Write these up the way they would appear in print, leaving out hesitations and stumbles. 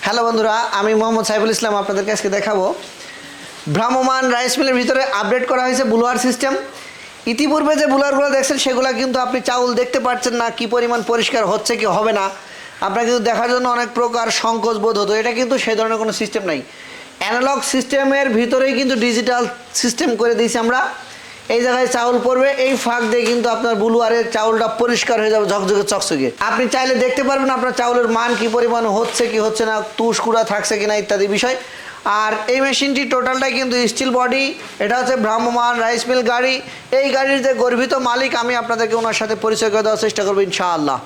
Hello বন্ধুরা, আমি মোহাম্মদ সাইফুল ইসলাম আপনাদেরকে আজকে দেখাবো ভ্রাম্যমান রাইস মিলের ভিতরে আপডেট করা হয়েছে ব্লুয়ার সিস্টেম। ইতিপূর্বে যে ব্লুয়ারগুলো দেখছেন সেগুলো কিন্তু আপনি চাউল দেখতে পাচ্ছেন না, কি পরিমাণ পরিষ্কার হচ্ছে কি হবে না, আপনার কিন্তু দেখার জন্য অনেক প্রকার সংকোচ বোধ হতো। এটা কিন্তু সেই ধরনের কোনো সিস্টেম নাই। অ্যানালগ সিস্টেমের ভিতরেই কিন্তু ডিজিটাল সিস্টেম করে দিয়েছি আমরা। এই জায়গায় চাউল পড়বে, এই ফাঁক দিয়ে কিন্তু আপনার ব্লুয়ারের চাউলটা পরিষ্কার হয়ে যাবে, ঝকঝকে চকচকে। আপনি চাইলে দেখতে পারবেন আপনার চাউলের মান কি পরিমাণ হচ্ছে কি হচ্ছে না, তুষকুড়া থাকছে কিনা ইত্যাদি বিষয়। আর এই মেশিনটি টোটালটাই কিন্তু স্টিল বডি। এটা হচ্ছে ভ্রাম্যমান রাইস মিল গাড়ি। এই গাড়ির যে গর্বিত মালিক, আমি আপনাদেরকে ওনার সাথে পরিচয় করে দেওয়ার চেষ্টা করবো ইনশাআল্লাহ।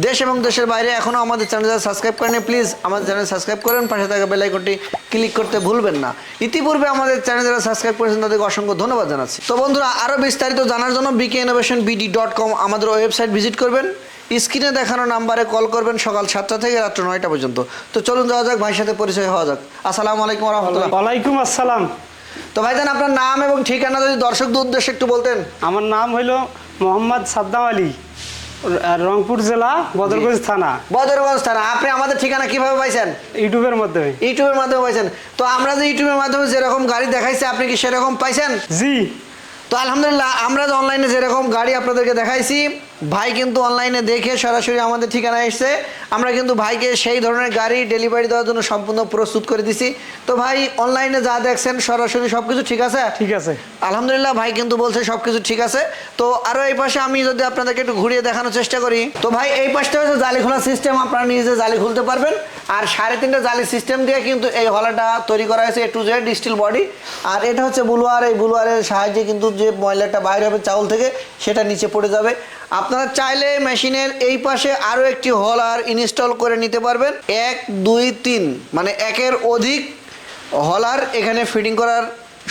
দেশ এবং দেশের বাইরে এখনও আমাদের চ্যানেল সাবস্ক্রাইব করেন, প্লিজ আমাদের চ্যানেল সাবস্ক্রাইব করেন, পাশে থাকা বেল আইকনটি ক্লিক করতে ভুলবেন না। ইতিপূর্বে আমাদের চ্যানেল যারা সাবস্ক্রাইব করেছেন তাদেরকে অসংখ্য ধন্যবাদ জানাচ্ছি। তো বন্ধুরা, আরও বিস্তারিত জানার জন্য bkinnovationbd.com আমাদের ওয়েবসাইট ভিজিট করবেন। স্ক্রিনে দেখানো নাম্বারে কল করবেন সকাল 7টা থেকে রাত্র 9টা পর্যন্ত। তো চলুন যাওয়া যাক, ভাইয়ের সাথে পরিচয় হওয়া যাক। আসসালামু আলাইকুম ওয়া রাহমাতুল্লাহ। ওয়ালাইকুম আসসালাম। তো ভাইজান, আপনার নাম এবং ঠিকানা যদি দর্শকদের উদ্দেশ্যে একটু বলতেন। আমার নাম হইল মোহাম্মদ সাদ্দাম আলী, রংপুর জেলা, বদরগঞ্জ থানা। বদরগঞ্জ থানা। আপনি আমাদের ঠিকানা কিভাবে পাইছেন? ইউটিউবের মাধ্যমে। ইউটিউবের মাধ্যমে পাইছেন। তো আমরা যে ইউটিউবের মাধ্যমে যেরকম গাড়ি দেখাইছি, আপনি কি সেরকম পাইছেন? জি। তো আলহামদুলিল্লাহ, আমরা যে অনলাইনে যেরকম গাড়ি আপনাদেরকে দেখাইছি, ভাই কিন্তু অনলাইনে দেখে সরাসরি আমাদের ঠিকানায় এসছে। আমরা কিন্তু ভাইকে সেই ধরনের গাড়ি ডেলিভারি দেওয়ার জন্য সম্পূর্ণ প্রস্তুত করে দিছি। তো ভাই, অনলাইনে যা দেখছেন সরাসরি সব কিছু ঠিক আছে? ঠিক আছে আলহামদুলিল্লাহ, ভাই কিন্তু বলছে সব কিছু ঠিক আছে। তো আরও এই পাশে আমি যদি আপনাদেরকে একটু ঘুরিয়ে দেখানোর চেষ্টা করি, তো ভাই এই পাশটা হচ্ছে জালি খোলা সিস্টেম। আপনারা নিজে জালি খুলতে পারবেন। আর 3.5টা জালি সিস্টেম দিয়ে কিন্তু এই হলাটা তৈরি করা হয়েছে, A to Z steel body. আর এটা হচ্ছে ব্লুয়ার। এই ব্লুয়ারের সাহায্যে কিন্তু যে ময়লাটা বাইরে হবে চাউল থেকে, সেটা নিচে পড়ে যাবে। আপনারা চাইলে মেশিনের এই পাশে আরও একটি হলার ইনস্টল করে নিতে পারবেন। 1, 2, 3 মানে একের অধিক হলার এখানে ফিটিং করার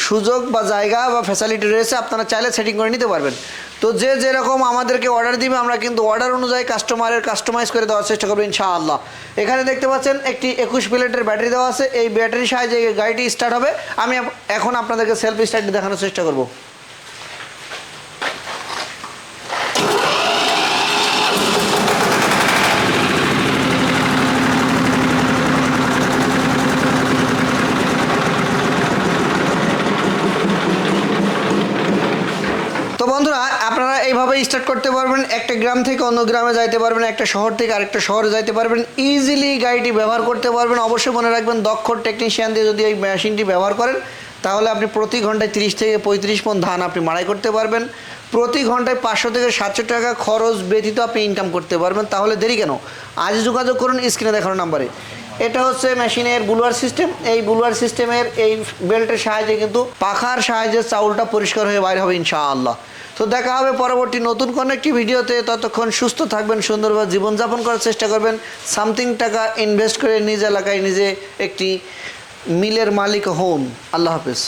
সুযোগ বা জায়গা বা ফ্যাসিলিটি রয়েছে। আপনারা চাইলে সেটিং করে নিতে পারবেন। তো যে যেরকম আমাদেরকে অর্ডার দিবে, আমরা কিন্তু অর্ডার অনুযায়ী কাস্টমাইজ করে দেওয়ার চেষ্টা করবো ইনশাআল্লাহ। এখানে দেখতে পাচ্ছেন একটি 21 প্লেটের ব্যাটারি দেওয়া আছে। এই ব্যাটারির সাহায্যে গাড়িটি স্টার্ট হবে। আমি এখন আপনাদেরকে সেলফ স্টার্ট দেখানোর চেষ্টা করব। তো বন্ধুরা, আপনারা এইভাবে স্টার্ট করতে পারবেন। একটা গ্রাম থেকে অন্য গ্রামে যাইতে পারবেন, একটা শহর থেকে আরেকটা শহরে যাইতে পারবেন, ইজিলি গাড়িটি ব্যবহার করতে পারবেন। অবশ্যই মনে রাখবেন, দক্ষ টেকনিশিয়ান দিয়ে যদি এই মেশিনটি ব্যবহার করেন, তাহলে আপনি প্রতি ঘন্টায় 30 থেকে 35 মণ ধান আপনি মাড়াই করতে পারবেন। প্রতি ঘন্টায় 500 থেকে 700 টাকা খরচ ব্যতীত আপনি ইনকাম করতে পারবেন। তাহলে দেরি কেন? আজ যোগাযোগ করুন স্ক্রিনে দেখানো নাম্বারে। এটা হচ্ছে মেশিনের ব্লুয়ার সিস্টেম। এই ব্লুয়ার সিস্টেমের এই বেল্টের সাহায্যে কিন্তু পাখার সাহায্যে চাউলটা পরিষ্কার হয়ে বাইরে হবে ইনশাআল্লাহ। তো দেখা হবে পরবর্তী নতুন কোনো একটি ভিডিওতে। ততক্ষণ সুস্থ থাকবেন, সুন্দরভাবে জীবনযাপন করার চেষ্টা করবেন। সামথিং টাকা ইনভেস্ট করে নিজ এলাকায় নিজে একটি মিলের মালিক হন। আল্লাহ হাফেজ।